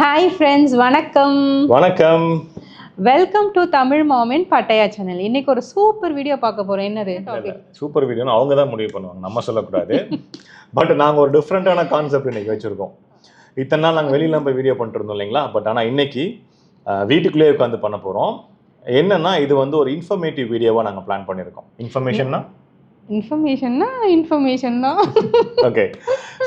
Hi friends, வணக்கம். வணக்கம். Welcome to Tamil மாமின் பட்டையா சேனல். இன்னைக்கு ஒரு சூப்பர் வீடியோ பார்க்க போறோம். என்னது டாபிக்? சூப்பர் வீடியோன்னு அவங்க தான் முடிவு பண்ணுவாங்க, நம்ம சொல்லக்கூடாது. பட் நாங்கள் ஒரு டிஃப்ரெண்ட்டான கான்செப்ட் இன்னைக்கு வச்சுருக்கோம். இத்தனை நாள் நாங்கள் வெளியில போய் வீடியோ பண்ணிட்டு இருந்தோம் இல்லைங்களா? பட் ஆனால் இன்னைக்கு வீட்டுக்குள்ளேயே உட்காந்து பண்ண போகிறோம். என்னன்னா இது வந்து ஒரு இன்ஃபர்மேட்டிவ் வீடியோவாக நாங்கள் பிளான் பண்ணியிருக்கோம். இன்ஃபர்மேஷன் தான். ஓகே.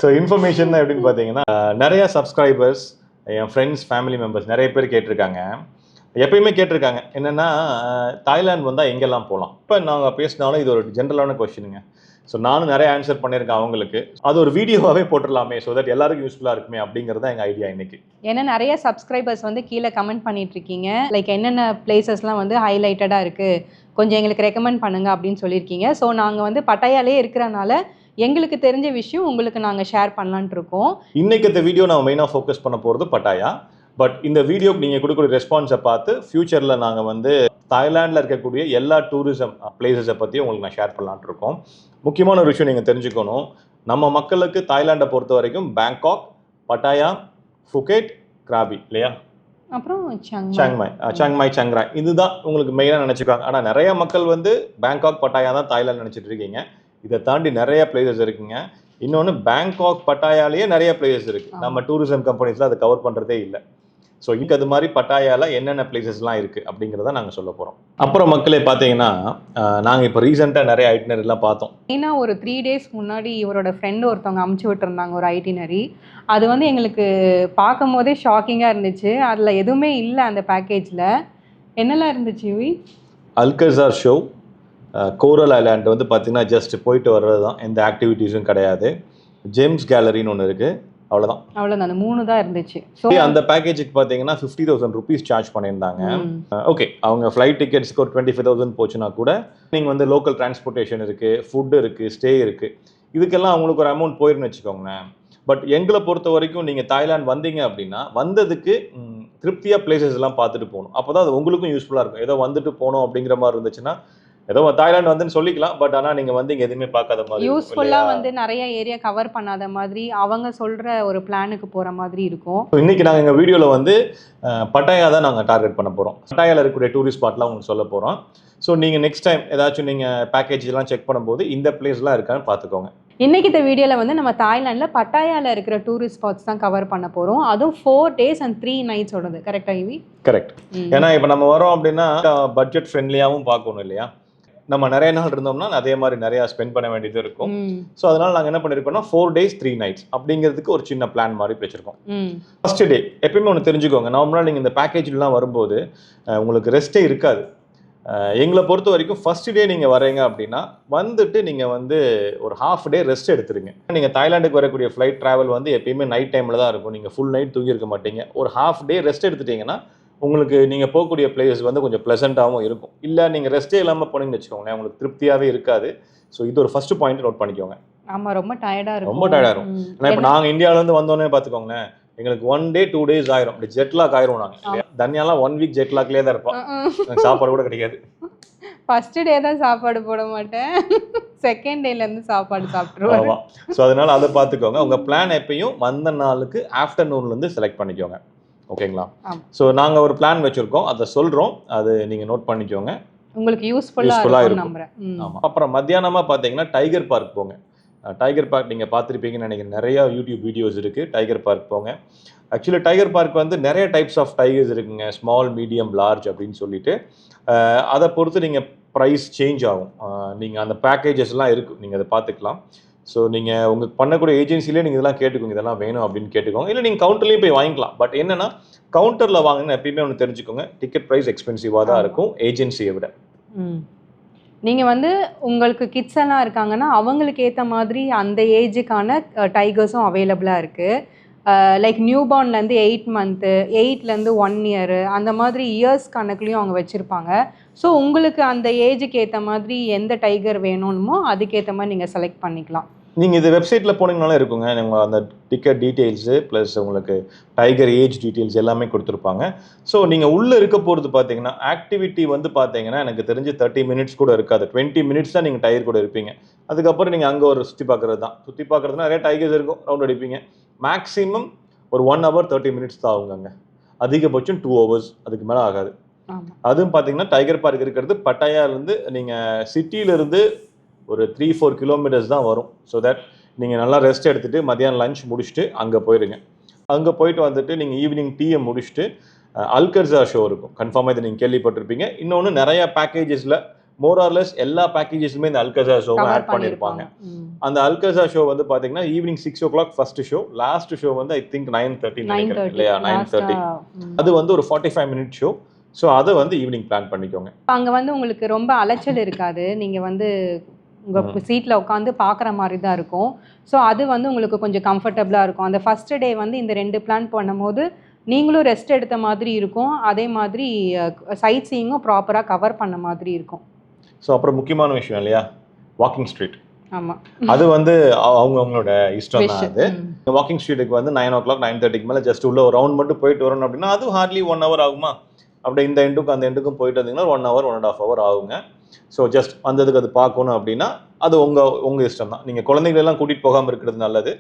ஸோ இன்ஃபர்மேஷன் எப்படின்னு பார்த்தீங்கன்னா, நிறைய சப்ஸ்கிரைபர்ஸ், என் ஃப்ரெண்ட்ஸ், ஃபேமிலி மெம்பர்ஸ் நிறைய பேர் கேட்டிருக்காங்க. எப்பயுமே கேட்டிருக்காங்க என்னென்னா, தாய்லாந்து வந்தால் எங்கெல்லாம் போகலாம். இப்போ நாங்கள் பேசினாலும் இது ஒரு ஜென்ரலான கொஸ்டினுங்க. ஸோ நானும் நிறைய ஆன்சர் பண்ணியிருக்கேன் அவங்களுக்கு. அது ஒரு வீடியோவாகவே போட்டுடலாமே, ஸோ தட் எல்லாருக்கும் யூஸ்ஃபுல்லாக இருக்குமே அப்படிங்கிறது தான் எங்கள் ஐடியா இன்னைக்கு. ஏன்னா நிறைய சப்ஸ்கிரைபர்ஸ் வந்து கீழே கமெண்ட் பண்ணிட்டு இருக்கீங்க. லைக் என்னென்ன பிளேசஸ்லாம் வந்து ஹைலைட்டடாக இருக்குது, கொஞ்சம் எங்களுக்கு ரெக்கமெண்ட் பண்ணுங்க அப்படின்னு சொல்லியிருக்கீங்க. ஸோ நாங்கள் வந்து பட்டாயாலே இருக்கிறனால எங்களுக்கு தெரிஞ்ச விஷயம் உங்களுக்கு நாங்கள் ஷேர் பண்ணலான்ட்டு இருக்கோம். இன்னைக்கு இந்த வீடியோ நான் மெயினாக ஃபோக்கஸ் பண்ண போகிறது பட்டாயா. பட் இந்த வீடியோக்கு நீங்கள் கொடுக்கக்கூடிய ரெஸ்பான்ஸை பார்த்து ஃப்யூச்சரில் நாங்கள் வந்து தாய்லாண்டில் இருக்கக்கூடிய எல்லா டூரிசம் பிளேசஸை பற்றி உங்களுக்கு நான் ஷேர் பண்ணலான்ட்டு இருக்கோம். முக்கியமான ஒரு விஷயம் நீங்கள் தெரிஞ்சுக்கணும், நம்ம மக்களுக்கு தாய்லாண்டை பொறுத்த வரைக்கும் பேங்காக், பட்டாயா, ஃபுகேட், கிராபி இல்லையா, அப்புறம் சாங்மாய், சங்ராய், இதுதான் உங்களுக்கு மெயினாக நினச்சிக்குவாங்க. ஆனால் நிறைய மக்கள் வந்து பேங்காக், பட்டாயா தான் தாய்லாந்து நினச்சிட்டு இருக்கீங்க. இதை தாண்டி நிறைய பிளேசஸ் இருக்குங்க. இன்னொன்று, பேங்காக் பட்டாயாலேயே நிறைய பிளேசஸ் இருக்குது. நம்ம டூரிசம் கம்பெனிஸில் அதை கவர் பண்ணுறதே இல்லை. ஸோ இங்கே அது மாதிரி பட்டாயாவில் என்னென்ன பிளேசஸ்லாம் இருக்குது அப்படிங்கிறத நாங்கள் சொல்ல போகிறோம். அப்புறம் மக்களே பார்த்தீங்கன்னா, நாங்கள் இப்போ ரீசெண்டாக நிறைய ஐட்டினரிலாம் பார்த்தோம். மெயினாக ஒரு 3 days முன்னாடி இவரோட ஃப்ரெண்டு ஒருத்தவங்க அமுச்சு விட்டுருந்தாங்க ஒரு ஐட்டினரி. அது வந்து எங்களுக்கு பார்க்கும் போதே ஷாக்கிங்காக இருந்துச்சு. அதில் எதுவுமே இல்லை அந்த பேக்கேஜில். என்னெல்லாம் இருந்துச்சு? அல்கசார் ஷோ, கோரல் ஐலாண்ட் வந்து பார்த்தீங்கன்னா ஜஸ்ட் போயிட்டு வர்றது தான், எந்த ஆக்டிவிட்டீஸும் கிடையாது. ஜேம்ஸ் கேலரின்னு ஒன்று இருக்குது, அவ்வளோதான். அந்த 3 தான் இருந்துச்சு. ஸோ அந்த பேக்கேஜுக்கு பார்த்தீங்கன்னா 50,000 rupees சார்ஜ் பண்ணியிருந்தாங்க. ஓகே, அவங்க ஃப்ளைட் டிக்கெட்ஸ்க்கு ஒரு 25,000 போச்சுன்னா கூட நீங்கள் வந்து லோக்கல் டிரான்ஸ்போர்ட்டேஷன் இருக்குது, ஃபுட்டு இருக்குது, ஸ்டே இருக்குது, இதுக்கெல்லாம் அவங்களுக்கு ஒரு அமௌண்ட் போயிருன்னு வச்சுக்கோங்களேன். பட் எங்களை பொறுத்த வரைக்கும் நீங்கள் தாய்லாந்து வந்தீங்க அப்படின்னா வந்ததுக்கு திருப்தியாக பிளேசஸ் எல்லாம் பார்த்துட்டு போகணும். அப்போ தான் அது உங்களுக்கும் யூஸ்ஃபுல்லாக இருக்கும். ஏதோ வந்துட்டு போகணும் அப்படிங்கிற மாதிரி இருந்துச்சுன்னா ஏதோ தாய்லாந்து வந்துன்னு சொல்லிக்கலாம். பட் ஆனால் நீங்கள் வந்து இங்கே எதுவுமே பார்க்காத மாதிரி, யூஸ்ஃபுல்லாக வந்து நிறைய ஏரியா கவர் பண்ணாத மாதிரி, அவங்க சொல்கிற ஒரு பிளானுக்கு போகிற மாதிரி இருக்கும். இன்னைக்கு நாங்கள் எங்கள் வீடியோவில் வந்து பட்டாயா தான் நாங்கள் டார்கெட் பண்ண போகிறோம். பட்டாயாவில் இருக்கக்கூடிய டூரிஸ்ட் ஸ்பாட்லாம் உங்களுக்கு சொல்ல போகிறோம். ஸோ நீங்கள் நெக்ஸ்ட் டைம் ஏதாச்சும் நீங்கள் பேக்கேஜ்லாம் செக் பண்ணும்போது இந்த பிளேஸ்லாம் இருக்கான்னு பார்த்துக்கோங்க. இன்னைக்கு இந்த வீடியோவில் வந்து நம்ம தாய்லாண்டில் பட்டாயாவில் இருக்கிற டூரிஸ்ட் ஸ்பாட்ஸ் தான் கவர் பண்ண போகிறோம். அதுவும் 4 days and 3 nights ஓடது. கரெக்டாக இவி? கரெக்ட். ஏன்னா இப்போ நம்ம வரோம் அப்படின்னா பட்ஜெட் ஃப்ரெண்ட்லியாகவும் பார்க்கணும் இல்லையா? நம்ம நிறைய நாள் இருந்தோம்னா அதே மாதிரி நிறைய ஸ்பெண்ட் பண்ண வேண்டியது இருக்கும். ஸோ அதனால நாங்கள் என்ன பண்ணியிருக்கோம்னா 4 days 3 nights அப்படிங்கிறதுக்கு ஒரு சின்ன பிளான் மாதிரி வச்சிருக்கோம். ஃபர்ஸ்ட் டே எப்பயுமே ஒன்று தெரிஞ்சுக்கோங்க, நார்மலாக நீங்கள் இந்த பேக்கேஜ்லாம் வரும்போது உங்களுக்கு ரெஸ்ட்டே இருக்காது. எங்களை பொறுத்த வரைக்கும் ஃபர்ஸ்ட் டே நீங்கள் வரீங்க அப்படின்னா வந்துட்டு நீங்கள் வந்து ஒரு ½ day ரெஸ்ட் எடுத்துருங்க. நீங்கள் தாய்லாண்டுக்கு வரக்கூடிய ஃப்ளைட் ட்ராவல் வந்து எப்பயுமே நைட் டைமில் தான் இருக்கும். நீங்கள் ஃபுல் நைட் தூங்கியிருக்க மாட்டீங்க. ஒரு ½ day ரெஸ்ட் எடுத்துட்டீங்கன்னா உங்களுக்கு நீங்கள் போகக்கூடிய பிளேஸ் வந்து கொஞ்சம் ப்ளசண்ட்டாகவும் இருக்கும். இல்லை நீங்கள் ரெஸ்ட்டே இல்லாமல் போனீங்கன்னு வச்சுக்கோங்களேன், உங்களுக்கு திருப்தியாகவே இருக்காது. ஸோ இது ஒரு ஃபர்ஸ்ட் பாயிண்ட் நோட் பண்ணிக்கோங்க. ஆமாம், ரொம்ப டயர்டாக இருக்கும். ரொம்ப டயர்டாக இருக்கும். ஏன்னா இப்போ நாங்கள் இந்தியாவிலேருந்து வந்தோன்னே பார்த்துக்கோங்களேன், எங்களுக்கு 1 day 2 days ஆயிரும். அப்படி ஜெட்லாக் ஆயிரும். நாங்கள் தனியாலாம் 1 week ஜெட்லாக்லேயே தான் இருப்போம். சாப்பாடு கூட கிடைக்காது. ஃபர்ஸ்ட் டே தான் சாப்பாடு போட மாட்டேன், செகண்ட் டேலேருந்து சாப்பாடு சாப்பிட்ருவோம். ஆமாம். ஸோ அதனால் அதை பார்த்துக்கோங்க. உங்கள் பிளான் எப்பயும் வந்த நாளுக்கு ஆஃப்டர்நூன்லேருந்து செலக்ட் பண்ணிக்கோங்க. ஓகேங்களா? ஸோ நாங்கள் ஒரு பிளான் வச்சுருக்கோம், அதை சொல்கிறோம், அது நீங்கள் நோட் பண்ணிக்கோங்க, உங்களுக்கு யூஸ்ஃபுல்லாக இருக்கும். ஆமாம். அப்புறம் மத்தியானமாக பார்த்தீங்கன்னா டைகர் பார்க் போங்க. டைகர் பார்க் நீங்கள் பார்த்துருப்பீங்கன்னு நினைக்கிறேன், நிறையா யூடியூப் வீடியோஸ் இருக்குது. டைகர் பார்க் போங்க. ஆக்சுவலி டைகர் பார்க் வந்து நிறைய டைப்ஸ் ஆஃப் டைகர்ஸ் இருக்குங்க, ஸ்மால், மீடியம், லார்ஜ் அப்படின்னு சொல்லிட்டு. அதை பொறுத்து நீங்கள் ப்ரைஸ் சேஞ்ச் ஆகும். நீங்கள் அந்த பேக்கேஜஸ்லாம் இருக்குது, நீங்கள் அதை பார்த்துக்கலாம். ஸோ நீங்கள் உங்களுக்கு பண்ணக்கூடிய ஏஜென்சிலே நீங்கள் இதெல்லாம் கேட்டுக்கோங்க, இதெல்லாம் வேணும் அப்படின்னு கேட்டுக்கோங்க. இல்லை நீங்கள் கவுண்டர்லேயும் போய் வாங்கிக்கலாம். பட் என்னென்னா கவுண்டரில் வாங்கினா எப்பயுமே ஒன்று தெரிஞ்சுக்கோங்க, டிக்கெட் ப்ரைஸ் எக்ஸ்பென்சிவாக தான் இருக்கும் ஏஜென்சியை விட. நீங்கள் வந்து உங்களுக்கு கிட்ஸ் எல்லாம் இருக்காங்கன்னா அவங்களுக்கு ஏற்ற மாதிரி அந்த ஏஜுக்கான டைகர்ஸும் அவைலபிளாக இருக்குது. லைக் நியூ பார்ன்லேருந்து 8 months, 8லேருந்து 1 year, அந்த மாதிரி இயர்ஸ் கணக்குலையும் அவங்க வச்சுருப்பாங்க. ஸோ உங்களுக்கு அந்த ஏஜுக்கு ஏற்ற மாதிரி எந்த டைகர் வேணுமோ அதுக்கேற்ற மாதிரி நீங்கள் செலக்ட் பண்ணிக்கலாம். நீங்கள் இது வெப்சைட்டில் போனீங்கனாலே இருக்குங்க, நீங்கள் அந்த டிக்கெட் டீட்டெயில்ஸு ப்ளஸ் உங்களுக்கு டைகர் ஏஜ் டீட்டெயில்ஸ் எல்லாமே கொடுத்துருப்பாங்க. ஸோ நீங்கள் உள்ளே இருக்க போகிறது பார்த்தீங்கன்னா ஆக்டிவிட்டி வந்து பார்த்தீங்கன்னா எனக்கு தெரிஞ்சு 30 minutes கூட இருக்காது. 20 minutes தான் நீங்கள் டைகர் கூட இருப்பீங்க. அதுக்கப்புறம் நீங்கள் அங்கே ஒரு சுற்றி பார்க்குறது தான். சுற்றி பார்க்குறதுனா நிறைய டைகர்ஸ் இருக்கும், ரவுண்ட் அடிப்பீங்க. மேக்ஸிமம் ஒரு 1 hour 30 minutes தான் ஆகுங்க. அதிகபட்சம் 2 hours, அதுக்கு மேலே ஆகாது. அதுவும் பார்த்தீங்கன்னா டைகர் பார்க் இருக்கிறது பட்டாயாலேருந்து நீங்கள் சிட்டியிலேருந்து ஒரு 3-4 கிலோமீட்டர்ஸ் தான் வரும். ஸோ தட் நீங்கள் நல்லா ரெஸ்ட் எடுத்துகிட்டு மதியானம் லஞ்ச் முடிச்சுட்டு அங்கே போயிடுங்க. அங்கே போயிட்டு வந்துட்டு நீங்கள் ஈவினிங் டீயை முடிச்சுட்டு அல்கர்ஸா ஷோ இருக்கும். கன்ஃபார்மாக இதை நீங்கள் கேள்விப்பட்டிருப்பீங்க. இன்னொன்று நிறைய பேக்கேஜஸில் மோரார்லெஸ் எல்லா பேக்கேஜஸ்லுமே இந்த அல்கர்ஸா ஷோவை ஆட் பண்ணியிருப்பாங்க. அந்த அல்கர்ஸா ஷோ வந்து பார்த்தீங்கன்னா evening 6 o'clock first show, last show வந்து ஐ திங்க் 9:30 நினைக்கிறேன் இல்லையா, 9:30. அது வந்து ஒரு 45 minute ஷோ. ஸோ அதை வந்து ஈவினிங் பிளான் பண்ணிக்கோங்க. அங்கே வந்து உங்களுக்கு ரொம்ப அலைச்சல் இருக்காது, நீங்கள் வந்து உங்கள் சீட்டில் உட்காந்து பார்க்குற மாதிரி தான் இருக்கும். ஸோ அது வந்து உங்களுக்கு கொஞ்சம் கம்ஃபர்டபுளாக இருக்கும். அந்த ஃபஸ்ட்டு டே வந்து இந்த 2 பிளான் பண்ணும்போது நீங்களும் ரெஸ்ட் எடுத்த மாதிரி இருக்கும், அதே மாதிரி சைட் சீயிங்கும் ப்ராப்பராக கவர் பண்ண மாதிரி இருக்கும். ஸோ அப்புறம் முக்கியமான விஷயம் இல்லையா, வாக்கிங் ஸ்ட்ரீட். ஆமாம், அது வந்து அவங்களோட இஷ்டம் தான். அது வாக்கிங் ஸ்ட்ரீட்டுக்கு வந்து 9 o'clock 9:30க்கு மேலே ஜஸ்ட் உள்ள ஒரு ரவுண்ட் மட்டும் போயிட்டு வரணும் அப்படின்னா அது ஹார்ட்லி 1 hour ஆகுமா? அப்படியே இந்த எண்டுக்கும் அந்த எண்டுக்கும் போயிட்டு வந்தீங்கன்னா 1 hour 1.5 hour ஆகுங்க. ஸோ ஜஸ்ட் வந்ததுக்கு அது பார்க்கணும் அப்படின்னா அது உங்கள் இஷ்டம் தான். நீங்கள் குழந்தைங்களெல்லாம் கூட்டிகிட்டு போகாமல் இருக்கிறது நல்லது.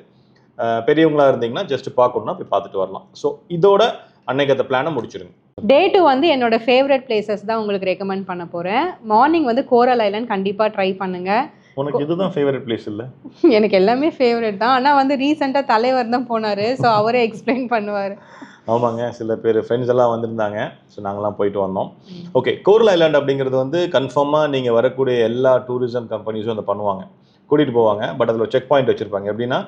பெரியவங்களா இருந்தீங்கன்னா ஜஸ்ட் பார்க்கணுன்னா போய் பார்த்துட்டு வரலாம். ஸோ இதோட அன்னைக்கு அந்த பிளானை முடிச்சிருங்க. டே 2 வந்து என்னோட ஃபேவரட் பிளேசஸ் தான் உங்களுக்கு ரெக்கமெண்ட் பண்ண போகிறேன். மார்னிங் வந்து கோரல் ஐலாண்ட் கண்டிப்பாக ட்ரை பண்ணுங்கள். உனக்கு இதுதான் ஃபேவரட் பிளேஸ் இல்லை? எனக்கு எல்லாமே ஃபேவரட் தான், ஆனால் வந்து ரீசெண்டாக தலைவர் தான் போனார், ஸோ அவரே எக்ஸ்பிளைன் பண்ணுவார். ஆமாங்க, சில பேர் ஃப்ரெண்ட்ஸ் எல்லாம் வந்திருந்தாங்க. ஸோ நாங்களாம் போயிட்டு வந்தோம். ஓகே, கோரல் ஐலாண்ட் அப்படிங்கிறது வந்து கன்ஃபார்மாக நீங்கள் வரக்கூடிய எல்லா டூரிசம் கம்பெனிஸும் அதை பண்ணுவாங்க, கூட்டிகிட்டு போவாங்க. பட் அதில் செக் பாயிண்ட் வச்சுருப்பாங்க. எப்படின்னா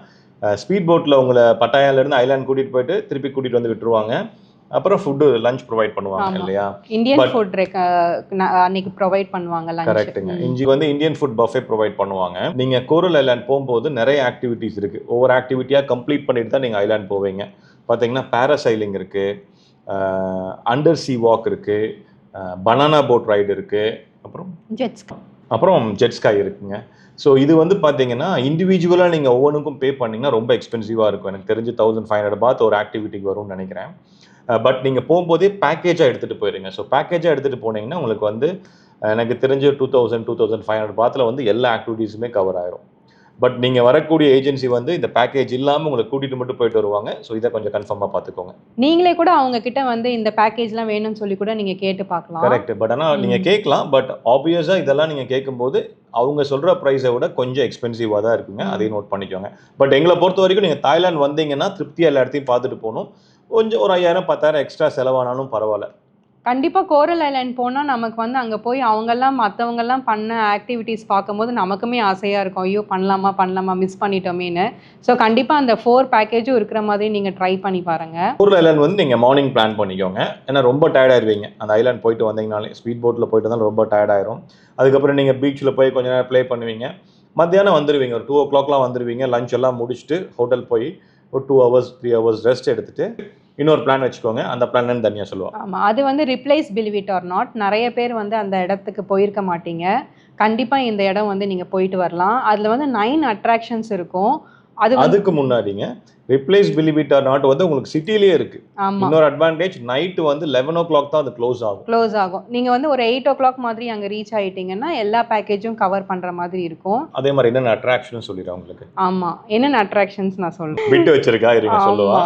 ஸ்பீட் போட்டில் உங்களை பட்டாயாலேருந்து ஐலாண்ட் கூட்டிகிட்டு போயிட்டு திருப்பி கூட்டிகிட்டு வந்து விட்டுருவாங்க. அப்புறம் ஃபுட்டு லஞ்ச் ப்ரொவைட் பண்ணுவாங்க இல்லையா, இந்தியன் ஃபுட் அன்னைக்கு ப்ரொவைட் பண்ணுவாங்க லஞ்ச். கரெக்ட்டுங்க. இஞ்சி வந்து இந்தியன் ஃபுட் பஃபே ப்ரொவைட் பண்ணுவாங்க. நீங்கள் கோரல் ஐலாண்ட் போகும்போது நிறைய ஆக்டிவிட்டீஸ் இருக்குது. ஒவ்வொரு ஆக்டிவிட்டியாக கம்ப்ளீட் பண்ணிட்டு தான் நீங்கள் ஐலாண்ட் போவீங்க. பார்த்தீங்கன்னா பேராசைலிங் இருக்குது, அண்டர் சி வாக் இருக்குது, பனானா போட் ரைடு இருக்குது, அப்புறம் ஜெட் ஸ்கை இருக்குங்க. ஸோ இது வந்து பார்த்தீங்கன்னா இண்டிவிஜுவலாக நீங்கள் ஒவ்வொன்றுக்கும் பே பண்ணிங்கன்னா ரொம்ப எக்ஸ்பென்சிவாக இருக்கும். எனக்கு தெரிஞ்சு 1500 பாத் ஒரு ஆக்டிவிட்டிக்கு வரும்னு நினைக்கிறேன். பட் நீங்கள் போகும்போதே பேக்கேஜாக எடுத்துகிட்டு போயிடுங்க. ஸோ பேக்கேஜாக எடுத்துகிட்டு போனீங்கன்னா உங்களுக்கு வந்து எனக்கு தெரிஞ்ச 2500 பாத்தில் வந்து எல்லா ஆக்டிவிட்டீஸுமே கவர் ஆயிரும். பட் நீங்கள் வரக்கூடிய ஏஜென்சி வந்து இந்த பேக்கேஜ் இல்லாமல் உங்களை கூட்டிகிட்டு மட்டும் போயிட்டு வருவாங்க. ஸோ இதை கொஞ்சம் கன்ஃபார்மாக பார்த்துக்கோங்க. நீங்களே கூட அவங்க கிட்ட வந்து இந்த பேக்கேஜ்லாம் வேணும்னு சொல்லி கூட நீங்கள் கேட்டு பார்க்கலாம். கரெக்ட். பட் ஆனால் நீங்கள் கேட்கலாம். பட் ஆப்வியஸாக இதெல்லாம் நீங்கள் கேட்கும்போது அவங்க சொல்கிற ப்ரைஸை விட கொஞ்சம் எக்ஸ்பென்சிவாக தான் இருக்குங்க. அதையும் நோட் பண்ணிக்கோங்க. பட் எங்களை பொறுத்த வரைக்கும் நீங்கள் தாய்லாந்து வந்தீங்கன்னா திருப்தியாக எல்லா இடத்தையும் பார்த்துட்டு போகணும். கொஞ்சம் ஒரு 5000-10,000 எக்ஸ்ட்ரா செலவானாலும் பரவாயில்ல. கண்டிப்பாக கோரல் ஐலாண்ட் போனால் நமக்கு வந்து அங்கே போய் அவங்கெல்லாம் மற்றவங்கெல்லாம் பண்ண ஆக்டிவிட்டீஸ் பார்க்கும்போது நமக்குமே ஆசையாக இருக்கும், ஐயோ பண்ணலாமா மிஸ் பண்ணிட்டோமேன்னு. ஸோ கண்டிப்பாக அந்த 4 பேக்கேஜும் இருக்கிற மாதிரி நீங்கள் ட்ரை பண்ணி பாருங்கள். கோரல் ஐலாண்ட் வந்து நீங்கள் மார்னிங் பிளான் பண்ணிக்கோங்க. ஏன்னா ரொம்ப டயர்டாயிருவீங்க அந்த ஐலாண்ட் போயிட்டு வந்தீங்கனாலே. ஸ்பீட் போட்டில் போயிட்டு வந்தாலும் ரொம்ப டயர்டாயிரும். அதுக்கப்புறம் நீங்கள் பீச்சில் போய் கொஞ்ச நேரம் ப்ளே பண்ணுவீங்க. மத்தியானம் வந்துடுவீங்க, ஒரு 2 o'clockலாம் வந்துடுவீங்க. லஞ்ச் எல்லாம் முடிச்சுட்டு ஹோட்டல் போய் ஒரு 2 hours 3 hours ரெஸ்ட் எடுத்துட்டு இன்னொரு பிளான் வச்சுக்கோங்க. அந்த பிளான் தனியாக சொல்லுவாங்க. ஆமாம், அது வந்து replace believe it or not. நிறைய பேர் வந்து அந்த இடத்துக்கு போயிருக்க மாட்டீங்க. கண்டிப்பாக இந்த இடம் வந்து நீங்கள் போயிட்டு வரலாம். அதில் வந்து 9 அட்ராக்ஷன்ஸ் இருக்கும். அதுக்கு முன்னாடிங்க replace believe it or not வந்து உங்களுக்கு சிட்டிலேயே இருக்கு. இன்னொரு அட்வான்டேஜ், நைட்டு வந்து 11 o'clock தான் அது க்ளோஸ் ஆகும். நீங்கள் வந்து ஒரு 8 o'clock மாதிரி அங்கே ரீச் ஆகிட்டீங்கன்னா எல்லா பேக்கேஜும் கவர் பண்ணுற மாதிரி இருக்கும். அதே மாதிரி என்னென்ன அட்ராக்ஷன் சொல்லிடுறேன் உங்களுக்கு. ஆமாம், என்னென்ன அட்ராக்ஷன்ஸ் நான் சொல்லுவேன். விட்டு வச்சிருக்கா இருங்க சொல்லுவா.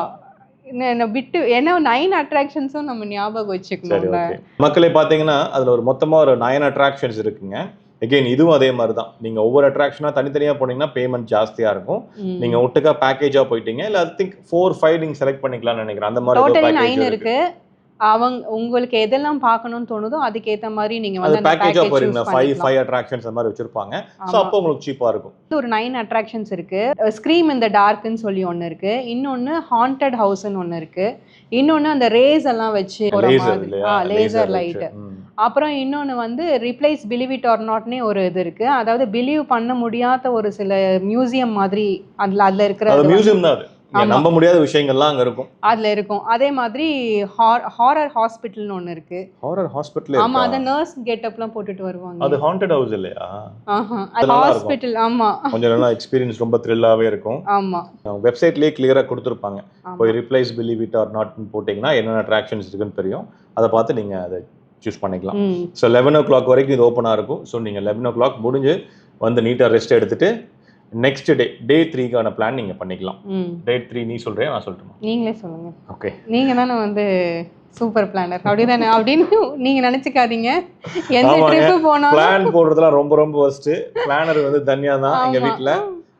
விட்டு ஏன்னா 9 அட்ராக்ஷன்ஸும் நம்ம ஞாபகம் வச்சுக்கணும். மக்களே பார்த்தீங்கன்னா அதில் ஒரு மொத்தமாக ஒரு 9 அட்ராக்ஷன்ஸ் இருக்குங்க. எகெயின் இதுவும் அதே மாதிரி தான். நீங்கள் ஒவ்வொரு அட்ராக்ஷனாக தனித்தனியாக போனீங்கன்னா பேமெண்ட் ஜாஸ்தியாக இருக்கும். நீங்கள் ஒட்டுக்கா பேக்கேஜாக போயிட்டீங்க இல்லை ஐ திங்க் 4-5 நீங்கள் செலக்ட் பண்ணிக்கலாம்னு நினைக்கிறேன். அந்த மாதிரி 9 இருக்கு. உங்களுக்கு எதெல்லாம் பார்க்கணும்னு தோணுதோ அதுக்கேற்ற மாதிரி நீங்கள் வந்து பேக்கேஜா போறீங்க. 5 அட்ராக்ஷன்ஸ் அந்த மாதிரி வச்சிருப்பாங்க. ஸோ அப்போ உங்களுக்கு சீப்பாக இருக்கும். ஒரு 9 அட்ராக்ஷன்ஸ் இருக்கு. ஸ்க்ரீம் இன் த டார்க்னு சொல்லி ஒன்று இருக்கு. இன்னொன்று ஹாண்டட் ஹவுஸ்ன்னு ஒன்று இருக்கு. இன்னொன்று அந்த ரேஸ் எல்லாம் வச்சு லேசர் லைட். அப்புறம் இன்னொன்று வந்து ரிப்ளேஸ் பிலீவ் இட் ஆர் நாட்னே ஒரு இது இருக்கு. அதாவது பிலீவ் பண்ண முடியாத ஒரு சில மியூசியம் மாதிரி அதில் இருக்கிற மியூசியம் தான். நம்ப முடியாத விஷயங்கள்லாம் அங்க இருக்கும். அதுல இருக்கும். அதே மாதிரி ஹாரர் ஹாஸ்பிட்டல்னு ஒன்னு இருக்கு. Horror hospital. ஆமா, அத நர்ஸ் கெட்டப்லாம் போட்டுட்டு வருவாங்க. அது ஹாண்டட் ஹவுஸ் இல்லையா? அது ஹாஸ்பிட்டல். ஆமா, கொஞ்சம் நல்லா எக்ஸ்பீரியன்ஸ் ரொம்ப த்ரில்லாவே இருக்கும். ஆமா, வெப்சைட்லயே கிளியரா கொடுத்திருப்பாங்க. போய் replace believe it or not போட்டீங்கன்னா என்னென்ன அட்ராக்ஷன்ஸ் இருக்குன்னு தெரியும். அதை பார்த்து நீங்க அதை சூஸ் பண்ணிக்கலாம். ஸோ 11 o'clock வரைக்கும் இது ஓப்பனாக இருக்கும். ஸோ நீங்கள் 11 o'clock முடிஞ்சு வந்து நீட்டாக ரெஸ்ட் எடுத்துட்டு நெக்ஸ்ட் டே 3க்கான பிளான் நீங்க பண்ணிக்கலாம். டே 3 நீ சொல்றியா நான் சொல்லட்டுமா? நீங்களே சொல்லுங்க. ஓகே. நீங்க தானே வந்து சூப்பர் பிளானர் அப்படிதானே அப்படின்னு நீங்க நினைச்சுக்காதீங்க. எந்த ட்ரிப் போனாலும் பிளான் போடுறதுலாம் ரொம்ப ரொம்ப வர்ஸ்ட். பிளானர் வந்து தனியா தான் எங்க ஆமா. வீட்ல.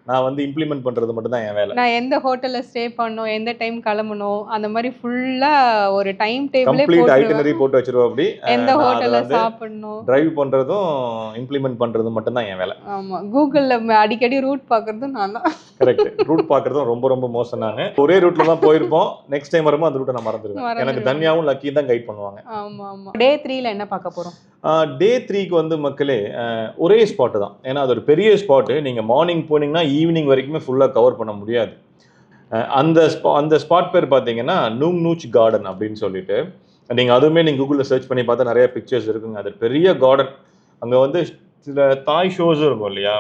நான் வந்து இம்ப்ளிமெண்ட் பண்றது மட்டும் தான் என் வேலை. நான் எந்த ஹோட்டல்ல ஸ்டே பண்ணணும், எந்த டைம் கிளம்பணும், அந்த மாதிரி ஃபுல்லா ஒரு டைம் டேபிளே கம்ப்ளீட் ஐட்டினரி போட்டுருவேன். போட்டு வச்சிருவோம். அப்படி எந்த நான் அதை ஹோட்டல்ல வந்து சாப்பிடணும். டிரைவ் பண்றதும் இம்ப்ளிமெண்ட் பண்றதும் மட்டும் தான் என் வேலை. ஆமா. கூகுள்ல அடிக்கடி ரூட் பார்க்கறதும் நான் தான். கரெக்ட். ரூட் பார்க்கறதும் ரொம்ப ரொம்ப மோசம். நானு ஒரே ரூட்ல தான் போயிருப்போம். நெக்ஸ்ட் டைம் வரும்போது அந்த ரூட்டை நான் மறந்துடுவேன். எனக்கு தன்யாவும் லக்கி தான் கைட் பண்ணுவாங்க. ஆமா ஆமா. டே 3ல என்ன பார்க்க போறோம்? டே 3க்கு வந்து மக்களே ஒரே ஸ்பாட்டு தான். ஏன்னா அது ஒரு பெரிய ஸ்பாட்டு. நீங்கள் மார்னிங் போனீங்கன்னா ஈவினிங் வரைக்குமே ஃபுல்லாக கவர் பண்ண முடியாது. அந்த ஸ்பாட் பேர் பார்த்தீங்கன்னா நூங் நூச் கார்டன் அப்படின்னு சொல்லிட்டு நீங்கள் அதுவுமே நீங்கள் கூகுளில் சர்ச் பண்ணி பார்த்தா நிறைய பிக்சர்ஸ் இருக்குங்க. அது பெரிய கார்டன். அங்கே வந்து சில தாய் ஷோஸும் இருக்கும் இல்லையா?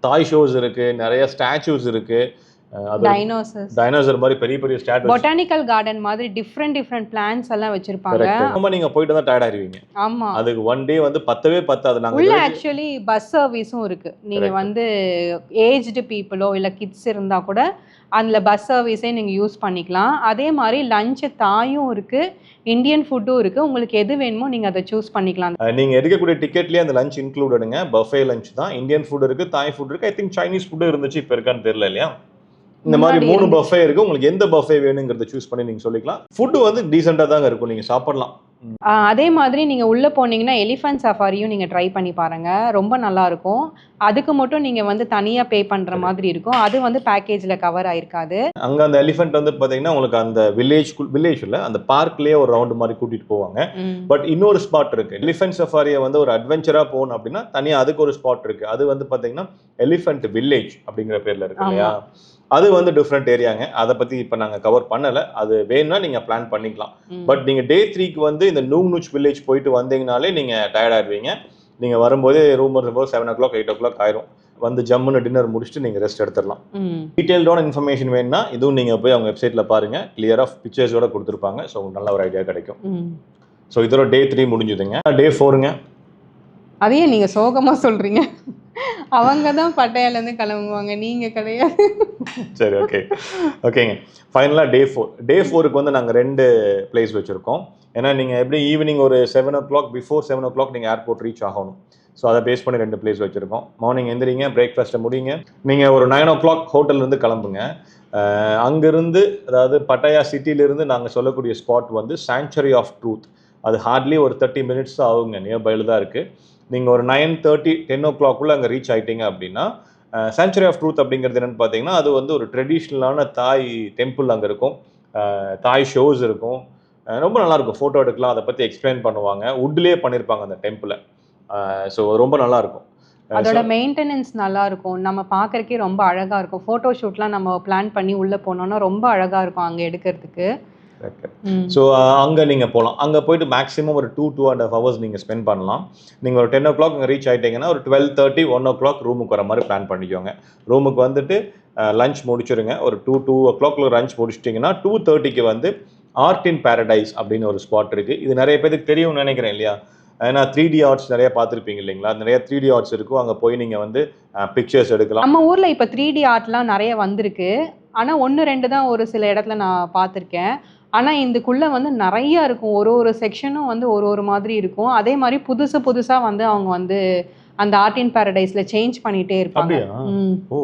தாய் ஷோஸ் இருக்கு, நிறைய ஸ்டாச்சூஸ் இருக்கு. டைனோசர் மாதிரி பெரிய பெரிய ஸ்டாச்சு. பொட்டானிக்கல் கார்டன் மாதிரி டிஃப்ரெண்ட் பிளான்ட்ஸ் எல்லாம் வச்சிருப்பாங்க. ரொம்ப நீங்க போயிட்டு தான் டயர்ட் ஆயிருவீங்க. ஆமா. அதுக்கு ஒன் டே வந்து பத்தவே பத்தாது. நாங்க உள்ள ஆக்சுவலி பஸ் சர்வீஸும் இருக்கு. நீங்க வந்து ஏஜ்டு பீப்புளோ இல்ல கிட்ஸ் இருந்தா கூட அதுல பஸ் சர்வீஸே நீங்க யூஸ் பண்ணிக்கலாம். அதே மாதிரி லஞ்ச் தாயும் இருக்கு, இந்தியன் ஃபுட்டும் இருக்கு. உங்களுக்கு எது வேணுமோ நீங்க அதை சூஸ் பண்ணிக்கலாம். நீங்க எடுக்கக்கூடிய டிக்கெட்லயே அந்த லஞ்ச் இன்க்ளூடடுங்க. பஃபே லஞ்ச் தான். இந்தியன் ஃபுட் இருக்கு, தாய் ஃபுட் இருக்கு. ஐ திங்க் சைனீஸ் ஃபுட் இருந்துச்சு, இப்ப இருக்கான்னு தெரியல இல்லையா? இந்த மாதிரி 3 பஃபே இருக்கு. உங்களுக்கு எந்த பஃபே வேணுங்கிறத சூஸ் பண்ணி நீங்க சொல்லிக்கலாம். ஃபுட் வந்து டீசெண்டா தாங்க இருக்கும், நீங்க சாப்பிடலாம். அதே மாதிரி நீங்க உள்ள போனீங்கன்னா எலிஃபண்ட் சஃபாரியும் நீங்க ட்ரை பண்ணி பாருங்க. ரொம்ப நல்லா இருக்கும். அதுக்கு மட்டும் நீங்க வந்து தனியா பே பண்ற மாதிரி இருக்கும். அது வந்து பேக்கேஜ்ல கவர் ஆயிருக்காது. அங்க அந்த எலிஃபண்ட் வந்து பாத்தீங்கன்னா உங்களுக்கு அந்த வில்லேஜ் இல்ல, அந்த பார்க்லயே ஒரு ரவுண்ட் மாதிரி கூட்டிட்டு போவாங்க. பட் இன்னொரு ஸ்பாட் இருக்கு. எலிஃபண்ட் சஃபாரியை வந்து ஒரு அட்வென்ச்சரா போகணும் அப்படின்னா தனியா அதுக்கு ஒரு ஸ்பாட் இருக்கு. அது வந்து பாத்தீங்கன்னா எலிஃபண்ட் வில்லேஜ் அப்படிங்கிற பேர்ல இருக்கு இல்லையா? அது வந்து டிஃப்ரெண்ட் ஏரியாங்க. அதை பத்தி இப்ப நாங்க கவர் பண்ணல. அது வேணும்னா நீங்க பிளான் பண்ணிக்கலாம். பட் நீங்க டே 3க்கு வந்து இந்த நூங் நூச் வில்லேஜ் போயிட்டு வந்தீங்கனாலே நீங்க டயர்ட் ஆயிடுவீங்க. நீங்க வரும்போதே ரூம் வரும்போது 7 o'clock 8 o'clock ஆயிரும். வந்து ஜம்முன்னு டின்னர் முடிச்சுட்டு நீங்க ரெஸ்ட் எடுத்துடலாம். டீடைல்டான இன்ஃபர்மேஷன் வேணும்னா இதுவும் நீங்க போய் அவங்க வெப்சைட்ல பாருங்க. கிளியர் ஆஃப் பிக்சர்ஸோட கொடுத்துருப்பாங்க. ஸோ நல்ல ஒரு ஐடியா கிடைக்கும். ஸோ இதோட டே 3 முடிஞ்சுதுங்க. டே 4ங்க. அதையே நீங்க சோகமா சொல்றீங்க. அவங்க தான் பட்டையாலேருந்து கிளம்புவாங்க, நீங்க கிடையாது. சரி, ஓகேங்க. ஃபைனலாக டே 4க்கு வந்து நாங்கள் 2 பிளேஸ் வச்சுருக்கோம். ஏன்னா நீங்கள் எப்படி ஈவினிங் ஒரு 7 o'clock பிஃபோர் 7 o'clock நீங்கள் ஏர்போர்ட் ரீச் ஆகணும். ஸோ அதை பேஸ் பண்ணி 2 பிளேஸ் வச்சுருக்கோம். மார்னிங் எந்திரிங்க, பிரேக்ஃபாஸ்ட்டை முடிங்க. நீங்கள் ஒரு 9 o'clock ஹோட்டல்லேருந்து கிளம்புங்க. அங்கேருந்து அதாவது பட்டாயா சிட்டியிலேருந்து நாங்கள் சொல்லக்கூடிய ஸ்பாட் வந்து சாங்சுரி ஆஃப் ட்ரூத். அது ஹார்ட்லி ஒரு 30 minutes ஆகுங்க. நியர்பையில் தான் இருக்குது. நீங்கள் ஒரு 9:30 10 o'clock அங்கே ரீச் ஆகிட்டீங்க அப்படின்னா சாங்சுரி ஆஃப் ட்ரூத் அப்படிங்கிறது என்னென்னு பார்த்தீங்கன்னா அது வந்து ஒரு ட்ரெடிஷ்னலான தாய் டெம்பிள் அங்கே இருக்கும். தாய் ஷோஸ் இருக்கும். ரொம்ப நல்லாயிருக்கும். ஃபோட்டோ எடுக்கலாம். அதை பற்றி எக்ஸ்பிளைன் பண்ணுவாங்க. வுட்லேயே பண்ணியிருப்பாங்க அந்த டெம்பிளை. ஸோ ரொம்ப நல்லாயிருக்கும். அதோட மெயின்டெனன்ஸ் நல்லா இருக்கும். நம்ம பார்க்கறக்கே ரொம்ப அழகாக இருக்கும். ஃபோட்டோ ஷூட்லாம் நம்ம பிளான் பண்ணி உள்ளே போனோன்னா ரொம்ப அழகாக இருக்கும் அங்கே எடுக்கிறதுக்கு. ஸோ அங்கே நீங்கள் போகலாம். அங்கே போயிட்டு மேக்ஸிமம் ஒரு 2.5 hours நீங்கள் ஸ்பெண்ட் பண்ணலாம். நீங்கள் ஒரு 10 o'clock அங்கே ரீச் ஆகிட்டீங்கன்னா ஒரு 12:30 1 o'clock ரூமுக்கு வர மாதிரி பிளான் பண்ணிக்கோங்க. ரூமுக்கு வந்துட்டு லஞ்ச் முடிச்சுருங்க. ஒரு 2 o'clock லஞ்ச் முடிச்சிட்டிங்கன்னா 2:30க்கு வந்து ஆர்ட் இன் பேரடைஸ் அப்படின்னு ஒரு ஸ்பாட் இருக்குது. இது நிறைய பேருக்கு தெரியும்னு நினைக்கிறேன் இல்லையா? ஏன்னா 3D ஆர்ட்ஸ் நிறைய பார்த்துருப்பீங்க இல்லைங்களா? நிறைய 3D ஆர்ட்ஸ் இருக்கும். அங்கே போய் நீங்கள் வந்து பிக்சர்ஸ் எடுக்கலாம். நம்ம ஊரில் இப்போ 3D ஆர்ட்லாம் நிறைய வந்திருக்கு. ஆனால் 1-2 தான் ஒரு சில இடத்துல நான் பார்த்துருக்கேன். ஆனால் இதுக்குள்ளே வந்து நிறைய இருக்கும். ஒரு செக்ஷனும் வந்து ஒரு மாதிரி இருக்கும். அதே மாதிரி புதுசாக வந்து அவங்க வந்து அந்த ஆர்ட் இன் பேரடைஸில் சேஞ்ச் பண்ணிகிட்டே இருப்பாங்க. ஓ,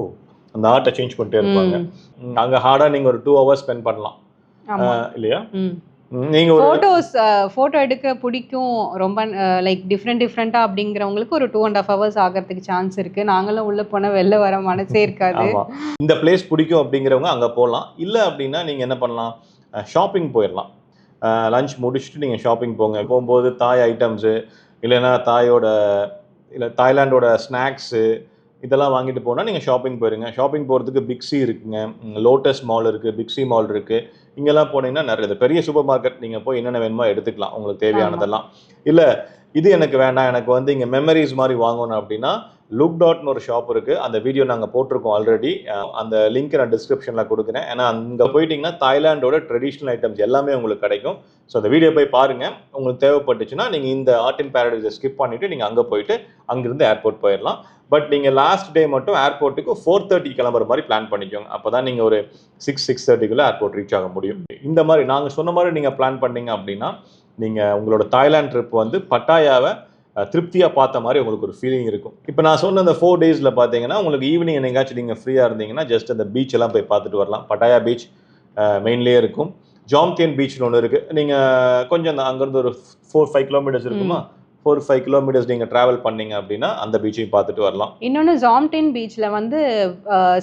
அந்த ஆர்ட்டை சேஞ்ச் பண்ணிட்டே இருப்பாங்க. அங்கே ஹார்டாக நீங்கள் ஒரு 2 hours ஸ்பெண்ட் பண்ணலாம் இல்லையா? நீங்கள் ஃபோட்டோ எடுக்க பிடிக்கும் ரொம்ப லைக் டிஃப்ரெண்ட்டாக அப்படிங்கிறவங்களுக்கு ஒரு 2.5 hours ஆகிறதுக்கு சான்ஸ் இருக்குது. நாங்களும் உள்ளே போனால் வெளில வர மனசே இருக்காது. இந்த பிளேஸ் பிடிக்கும் அப்படிங்கிறவங்க அங்கே போகலாம். இல்லை அப்படின்னா நீங்கள் என்ன பண்ணலாம், ஷாப்பிங் போயிடலாம். லஞ்ச் முடிச்சுட்டு நீங்கள் ஷாப்பிங் போங்க. போகும்போது தாய் ஐட்டம்ஸு இல்லைன்னா தாய்லாண்டோட ஸ்நாக்ஸு இதெல்லாம் வாங்கிட்டு போனால் நீங்கள் ஷாப்பிங் போயிருங்க. ஷாப்பிங் போகிறதுக்கு பிக்ஸி இருக்குங்க, லோட்டஸ் மால் இருக்குது, பிக்ஸி மால் இருக்குது. இங்கெல்லாம் போனீங்கன்னா நிறைய பெரிய சூப்பர் மார்க்கெட் நீங்கள் போய் என்னென்ன வேணுமோ எடுத்துக்கலாம் உங்களுக்கு தேவையானதெல்லாம். இல்லை இது எனக்கு வேண்டாம், எனக்கு வந்து இங்கே மெமரிஸ் மாதிரி வாங்கணும் அப்படின்னா லுக் டாட்னு ஒரு ஷாப் இருக்குது. அந்த வீடியோ நாங்கள் போட்டிருக்கோம் ஆல்ரெடி. அந்த லிங்க் நான் டிஸ்கிரிப்ஷனில் கொடுக்குறேன். ஏன்னா அங்கே போயிட்டீங்கன்னா தாய்லாண்டோட ட்ரெடிஷ்னல் ஐட்டம்ஸ் எல்லாமே உங்களுக்கு கிடைக்கும். ஸோ அந்த வீடியோ போய் பாருங்கள். உங்களுக்கு தேவைப்பட்டுச்சுன்னா நீங்கள் இந்த ஆர்ட் இன் பேரடைஸை ஸ்கிப் பண்ணிவிட்டு நீங்கள் அங்கே போயிட்டு அங்கேருந்து ஏர்போர்ட் போயிடலாம். பட் நீங்கள் லாஸ்ட் டே மட்டும் ஏர்போர்ட்டுக்கு 4:30 கிளம்புற மாதிரி பிளான் பண்ணிக்கோங்க. அப்போ தான் நீங்கள் ஒரு 6:30 ஏர்போர்ட் ரீச் ஆக முடியும். இந்த மாதிரி நாங்கள் சொன்ன மாதிரி நீங்கள் பிளான் பண்ணீங்க அப்படின்னா நீங்கள் உங்களோட தாய்லாந்து ட்ரிப் வந்து பட்டாயாவை திருப்தியாக பார்த்த மாதிரி உங்களுக்கு ஒரு ஃபீலிங் இருக்கும். இப்போ நான் சொன்ன அந்த 4 டேஸில் பார்த்தீங்கன்னா உங்களுக்கு ஈவினிங் என்னைக்காச்சும் நீங்கள் ஃப்ரீயாக இருந்தீங்கன்னா ஜஸ்ட் அந்த பீச் எல்லாம் போய் பார்த்துட்டு வரலாம். பட்டாயா பீச் மெயின்லேயே இருக்கும். ஜாம்தியன் பீச்னு ஒன்று இருக்குது. நீங்கள் கொஞ்சம் அங்கேருந்து ஒரு 4-5 கிலோமீட்டர்ஸ் இருக்குமா, 4-5 கிலோமீட்டர்ஸ் நீங்கள் ட்ராவல் பண்ணீங்க அப்படின்னா அந்த பீச்சையும் பார்த்துட்டு வரலாம். இன்னொன்று ஜாம்டின் பீச்சில் வந்து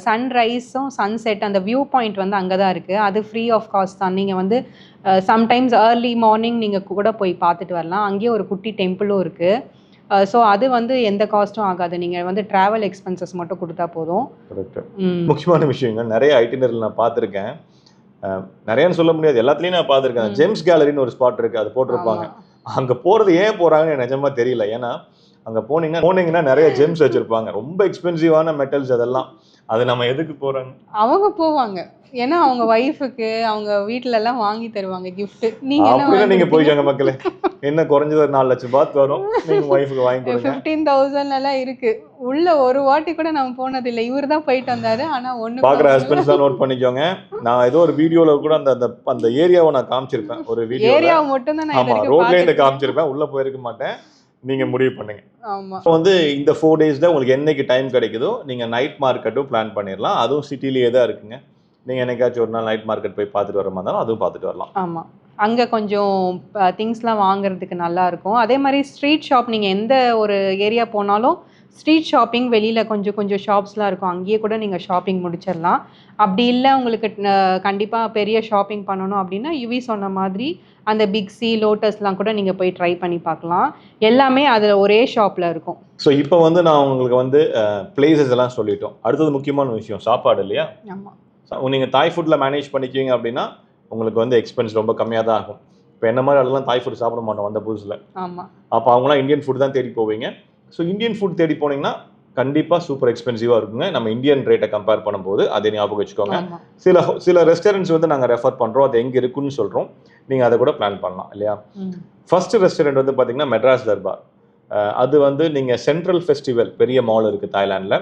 சன்ரைஸும் சன்செட் அந்த வியூ பாயிண்ட் வந்து அங்கே தான் இருக்குது. அது ஃப்ரீ ஆஃப் காஸ்ட் தான். நீங்கள் வந்து சம்டைம்ஸ் ஏர்லி மார்னிங் நீங்கள் கூட போய் பார்த்துட்டு வரலாம். அங்கேயே ஒரு குட்டி டெம்பிளும் இருக்குது. ஸோ அது வந்து எந்த காஸ்ட்டும் ஆகாது. நீங்கள் வந்து ட்ராவல் எக்ஸ்பென்சஸ் மட்டும் கொடுத்தா போதும். கரெக்ட். முக்கியமான விஷயங்கள் நிறைய ஐட்டினரியில் நான் பார்த்துருக்கேன். நிறையான்னு சொல்ல முடியாது, எல்லாத்துலேயும் நான் பார்த்துருக்கேன். ஜெம்ஸ் கேலரின்னு ஒரு ஸ்பாட் இருக்குது, அது போட்டிருப்பாங்க. அங்கே போகிறது ஏன் போகிறாங்கன்னு எனக்கு நிஜமாக தெரியல. ஏன்னா அங்கே போனீங்கன்னா நிறைய ஜெம்ஸ் வச்சுருப்பாங்க, ரொம்ப எக்ஸ்பென்சிவான மெட்டல்ஸ். அதெல்லாம் அது நம்ம எதுக்கு போகிறாங்க? அவங்க போவாங்க ஏன்னா அவங்க ஒய்ஃபுக்கு அவங்க வீட்டில எல்லாம் வாங்கி தருவாங்க கிஃப்ட். நீங்க போய்க்காங்க மக்களே, என்ன குறைஞ்சது ஒரு 4 லட்சம் பாத் வரும், நீங்க ஒய்ஃபுக்கு வாங்கி கொடுங்க. 15,000 எல்லாம் இருக்கு உள்ள. ஒரு வாட்டி கூட நம்ம போனது இல்லை. இவர் தான் போயிட்டு வந்தாரு. ஆனா ஒண்ணு பாக்குற ஹஸ்பண்ட்ஸ் தான் நோட் பண்ணிக்கோங்க. நான் ஏதோ ஒரு வீடியோல கூட அந்த ஏரியாவை நான் காமிச்சிருப்பேன். ஒரு வீடியோ ஏரியா மட்டும் தான் நான் ரோட்ல இருந்து காமிச்சிருப்பேன், உள்ள போயிருக்க மாட்டேன். நீங்க முடிவு பண்ணுங்க. ஆமா. வந்து இந்த 4 டேஸ்ல உங்களுக்கு என்னைக்கு டைம் கிடைக்குதோ நீங்க நைட் மார்க்கெட்டும் பிளான் பண்ணிடலாம். அதுவும் சிட்டிலேயே தான் இருக்குங்க. நீங்க என்னைக்காச்சும் ஒரு நாள் நைட் மார்க்கெட் போய் பார்த்துட்டு வர மாதிரி இருந்தாலும் அதுவும் பார்த்துட்டு வரலாம். ஆமா, அங்கே கொஞ்சம் திங்ஸ்லாம் வாங்குறதுக்கு நல்லா இருக்கும். அதே மாதிரி ஸ்ட்ரீட் ஷாப், நீங்கள் எந்த ஒரு ஏரியா போனாலும் ஸ்ட்ரீட் ஷாப்பிங் வெளியில் கொஞ்சம் ஷாப்ஸ்லாம் இருக்கும். அங்கேயே கூட நீங்கள் ஷாப்பிங் முடிச்சிடலாம். அப்படி இல்லை உங்களுக்கு கண்டிப்பாக பெரிய ஷாப்பிங் பண்ணணும் அப்படின்னா யுவி சொன்ன மாதிரி அந்த பிக்ஸி லோட்டஸ்லாம் கூட நீங்கள் போய் ட்ரை பண்ணி பார்க்கலாம். எல்லாமே அதில் ஒரே ஷாப்பில் இருக்கும். ஸோ இப்போ வந்து நான் உங்களுக்கு வந்து பிளேசஸ் எல்லாம் சொல்லிட்டோம். அடுத்தது முக்கியமான விஷயம் சாப்பாடு இல்லையா? ஆமாம். நீங்கள் தாய் ஃபுட்டில் மேனேஜ் பண்ணிக்கிங்க அப்படின்னா உங்களுக்கு வந்து எக்ஸ்பென்ஸ் ரொம்ப கம்மியாக தான் ஆகும். இப்போ என்ன மாதிரி அதெல்லாம் தாய் ஃபுட் சாப்பிட மாட்டோம் வந்த புதுசில். ஆமாம். அப்போ அவங்களாம் இந்தியன் ஃபுட் தான் தேடி போவீங்க. ஸோ இந்தியன் ஃபுட் தேடி போனீங்கன்னா கண்டிப்பாக சூப்பர் எக்ஸ்பென்சிவாக இருக்குங்க. நம்ம இந்தியன் ரேட்டை கம்பேர் பண்ணும்போது அதை ஞாபகம் வச்சுக்கோங்க. சில ரெஸ்டாரண்ட்ஸ் வந்து நாங்கள் ரெஃபர் பண்ணுறோம், அது எங்கே இருக்குன்னு சொல்கிறோம். நீங்கள் அதை கூட பிளான் பண்ணலாம் இல்லையா? ஃபர்ஸ்ட் ரெஸ்டாரண்ட் வந்து பார்த்தீங்கன்னா மெட்ராஸ் தர்பார். அது வந்து நீங்கள் சென்ட்ரல் ஃபெஸ்டிவல் பெரிய மால் இருக்குது தாய்லாண்டில்,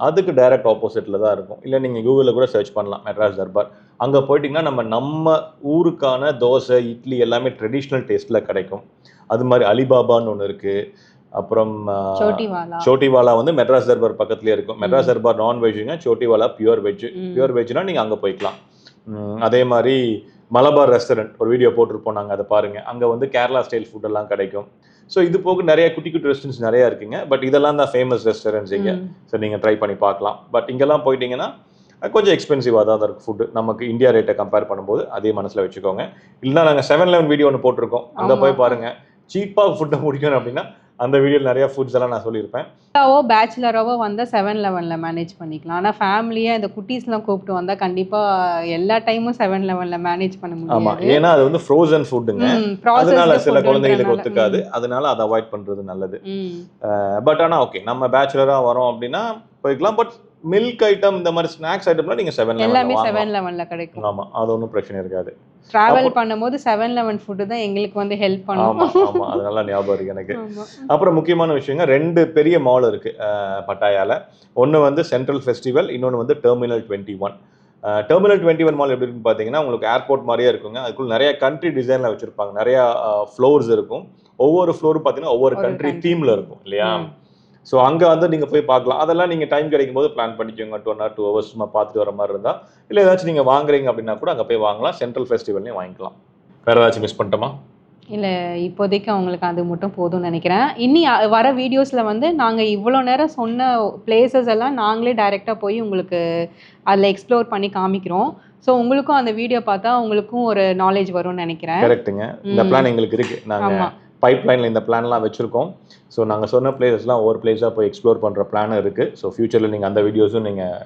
அதுக்கு டைரக்ட் ஆப்போசிட்டில் தான் இருக்கும். இல்லை நீங்கள் கூகுளில் கூட சர்ச் பண்ணலாம் மெட்ராஸ் தர்பார். அங்கே போயிட்டிங்கன்னா நம்ம ஊருக்கான தோசை இட்லி எல்லாமே ட்ரெடிஷ்னல் டேஸ்ட்டில் கிடைக்கும். அது மாதிரி அலிபாபான்னு ஒன்று இருக்குது. அப்புறம் சோட்டிவாலா வந்து மெட்ராஸ் தர்பார் பக்கத்துலேயே இருக்கும். மெட்ராஸ் தர்பார் நான்வெஜ்ஜுங்க, சோட்டிவாலா பியூர் வெஜ்ஜு. பியூர் வெஜ்னா நீங்கள் அங்கே போய்க்கலாம். அதே மாதிரி மலபார் ரெஸ்டாரண்ட் ஒரு வீடியோ போட்டிருப்போம் நாங்கள், அதை பாருங்கள். அங்கே வந்து கேரளா ஸ்டைல் ஃபுட்டெல்லாம் கிடைக்கும். ஸோ இது போக நிறைய குட்டி ரெஸ்டாரண்ட்ஸ் நிறையா இருக்குங்க. பட் இதெல்லாம் தான் ஃபேமஸ் ரெஸ்டாரண்ட்ஸ் இங்கே. ஸோ நீங்கள் ட்ரை பண்ணி பார்க்கலாம். பட் இங்கெல்லாம் போயிட்டீங்கன்னா கொஞ்சம் எக்ஸ்பென்சிவாக தான் இருக்கும் ஃபுட்டு. நமக்கு இந்தியா ரேட்டை கம்பேர் பண்ணும்போது அதே மனசில் வச்சுக்கோங்க. இல்லைனா நாங்கள் 7-11 வீடியோ ஒன்று போட்டிருக்கோம், அங்கே போய் பாருங்கள். சீப்பாக ஃபுட்டை முடிக்கணும் அப்படின்னா அந்த வீடியோவில் நிறைய ஃபுட்ஸ் எல்லாம் நான் சொல்லியிருப்பேன். பேச்சுலராவோ வந்தால் 7-11 மேனேஜ் பண்ணிக்கலாம். ஆனால் ஃபேமிலியாக இந்த குட்டீஸ்லாம் கூப்பிட்டு வந்தால் கண்டிப்பாக எல்லா டைமும் 7-11 மேனேஜ் பண்ண முடியும். ஆமாம், ஏன்னா அது வந்து ஃப்ரோசன் ஃபுட்டுங்க. அதனால சில குழந்தைகளுக்கு ஒத்துக்காது. அதனால அதை அவாய்ட் பண்ணுறது நல்லது. பட் ஆனால் ஓகே, நம்ம பேச்சுலராக வரோம் அப்படின்னா போய்க்கலாம். பட் மில்க் ஐட்டம் இந்த மாதிரி ஸ்நாக்ஸ் ஐட்டம்லாம் நீங்கள் 7-11 கிடைக்கும். ஆமாம், அது ஒன்றும் பிரச்சனை இருக்காது. டிராவல் பண்ணும்போது 7-11 ஃபுட்டு தான் எங்களுக்கு வந்து ஹெல்ப் பண்ணும். ஆமாம், அதனால ஞாபகம் இருக்கு எனக்கு. அப்புறம் முக்கியமான விஷயங்க, 2 பெரிய மால் இருக்கு பட்டாயால. ஒன்று வந்து சென்ட்ரல் ஃபெஸ்டிவல், இன்னொன்று வந்து டெர்மினல் 21. டெர்மினல் 21 மால் எப்படி இருக்குன்னு பார்த்தீங்கன்னா உங்களுக்கு ஏர்போர்ட் மாதிரியே இருக்குங்க. அதுக்குள்ள நிறைய கண்ட்ரி டிசைனில் வச்சுருப்பாங்க, நிறையா ஃப்ளோர்ஸ் இருக்கும். ஒவ்வொரு ஃப்ளோரும் பார்த்தீங்கன்னா ஒவ்வொரு கண்ட்ரி தீமில் இருக்கும் இல்லையா? ஸோ அங்கே வந்து நீங்கள் போய் பார்க்கலாம். அதெல்லாம் நீங்கள் டைம் கிடைக்கும் போது பிளான் பண்ணிக்கோங்க. 1 or 2 hours சும்மா பார்த்துட்டு வர மாதிரி இருந்தால். இல்லை ஏதாச்சும் நீங்கள் வாங்குறீங்க அப்படின்னா கூட அங்கே போய் வாங்கலாம். சென்ட்ரல் ஃபெஸ்டிவல்லையும் வாங்கிக்கலாம். வேறு ஏதாச்சும் மிஸ் பண்ணிட்டோமா? இல்லை, இப்போதைக்கு அவங்களுக்கு அது மட்டும் போதும்னு நினைக்கிறேன். இனி வர வீடியோஸில் வந்து நாங்கள் இவ்வளோ நேரம் சொன்ன பிளேசஸ் எல்லாம் நாங்களே டைரெக்டாக போய் உங்களுக்கு அதில் எக்ஸ்ப்ளோர் பண்ணி காமிக்கிறோம். ஸோ உங்களுக்கும் அந்த வீடியோ பார்த்தா உங்களுக்கும் ஒரு நாலேஜ் வரும்னு நினைக்கிறேன். கரெக்டுங்க, இந்த பிளான் எங்களுக்கு இருக்குது. நாங்கள் பைப்லைனில் இந்த பிளான்லாம் வச்சுருக்கோம். ஸோ நாங்கள் சொன்ன பிளேசஸ்லாம் ஒவ்வொரு பிளேஸாக போய் எக்ஸ்ப்ளோர் பண்ணுற பிளான் இருக்குது. ஸோ ஃபியூச்சரில் நீங்கள் அந்த வீடியோஸும் நீங்கள்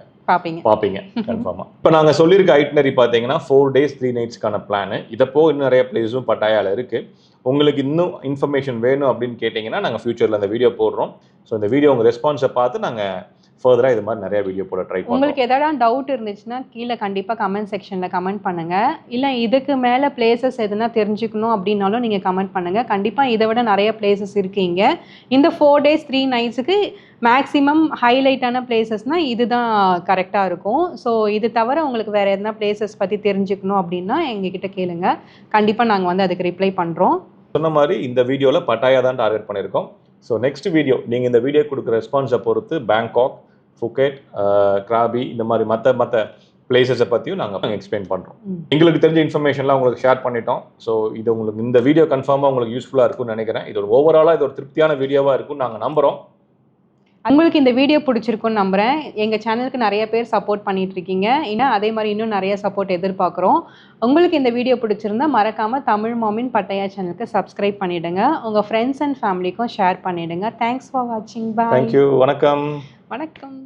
பார்ப்பீங்க கன்ஃபார்மாக. இப்போ நாங்கள் சொல்லியிருக்க ஐட்னரி பார்த்தீங்கன்னா 4 days 3 nights பிளான். இதை போக இன்னும் நிறைய பிளேஸும் பட்டாயாவில் இருக்குது. உங்களுக்கு இன்னும் இன்ஃபர்மேஷன் வேணும் அப்படின்னு கேட்டிங்கன்னா நாங்கள் ஃபியூச்சரில் அந்த வீடியோ போடுறோம். ஸோ இந்த வீடியோ உங்கள் ரெஸ்பான்ஸை பார்த்து நாங்கள் ஃபர்தராக இது மாதிரி நிறைய வீடியோ போட ட்ரை பண்ணுவோம். உங்களுக்கு எதாவது டவுட் இருந்துச்சுன்னா கீழே கண்டிப்பாக கமெண்ட் செக்ஷனில் கமெண்ட் பண்ணுங்கள். இல்லை இதுக்கு மேலே பிளேசஸ் எதுனா தெரிஞ்சுக்கணும் அப்படின்னாலும் நீங்கள் கமெண்ட் பண்ணுங்கள். கண்டிப்பாக இதை விட நிறைய பிளேசஸ் இருக்கீங்க. இந்த 4 days 3 nights மேக்ஸிமம் ஹைலைட்டான பிளேசஸ்னால் இதுதான் கரெக்டாக இருக்கும். ஸோ இது தவிர உங்களுக்கு வேறு எதனா பிளேசஸ் பற்றி தெரிஞ்சுக்கணும் அப்படின்னா எங்ககிட்ட கேளுங்க. கண்டிப்பாக நாங்கள் வந்து அதுக்கு ரிப்ளை பண்ணுறோம். சொன்ன மாதிரி இந்த வீடியோவில் பட்டாயா தான் டார்கெட் பண்ணியிருக்கோம். ஸோ நெக்ஸ்ட் வீடியோ நீங்கள் இந்த வீடியோ கொடுக்குற ரெஸ்பான்ஸை பொறுத்து பேங்காக், ஃபுகெட், கிராபி இந்த மாதிரி மற்ற பிளேசஸை பற்றியும் நாங்கள் எக்ஸ்பிளைன் பண்ணுறோம். எங்களுக்கு தெரிஞ்ச இன்ஃபர்மேஷன்லாம் உங்களுக்கு ஷேர் பண்ணிட்டோம். ஸோ இது உங்களுக்கு இந்த வீடியோ கன்ஃபார்மாக உங்களுக்கு யூஸ்ஃபுல்லாக இருக்கும்னு நினைக்கிறேன். இது ஒரு ஓவராலாக இது ஒரு திருப்தியான வீடியோவாக இருக்கும்னு நாங்கள் நம்புகிறோம். உங்களுக்கு இந்த வீடியோ பிடிச்சிருக்குன்னு நம்புகிறேன். எங்கள் சேனலுக்கு நிறைய பேர் சப்போர்ட் பண்ணிகிட்ருக்கீங்க. இன்னும் அதே மாதிரி இன்னும் நிறைய சப்போர்ட் எதிர்பார்க்குறோம். உங்களுக்கு இந்த வீடியோ பிடிச்சிருந்தா மறக்காமல் தமிழ் மாமின் பட்டையா சேனலுக்கு சப்ஸ்கிரைப் பண்ணிவிடுங்க. உங்கள் ஃப்ரெண்ட்ஸ் அண்ட் ஃபேமிலிக்கும் ஷேர் பண்ணிவிடுங்க. தேங்க்ஸ் ஃபார் வாட்சிங். பாய். தேங்க்யூ. வணக்கம். வணக்கம்.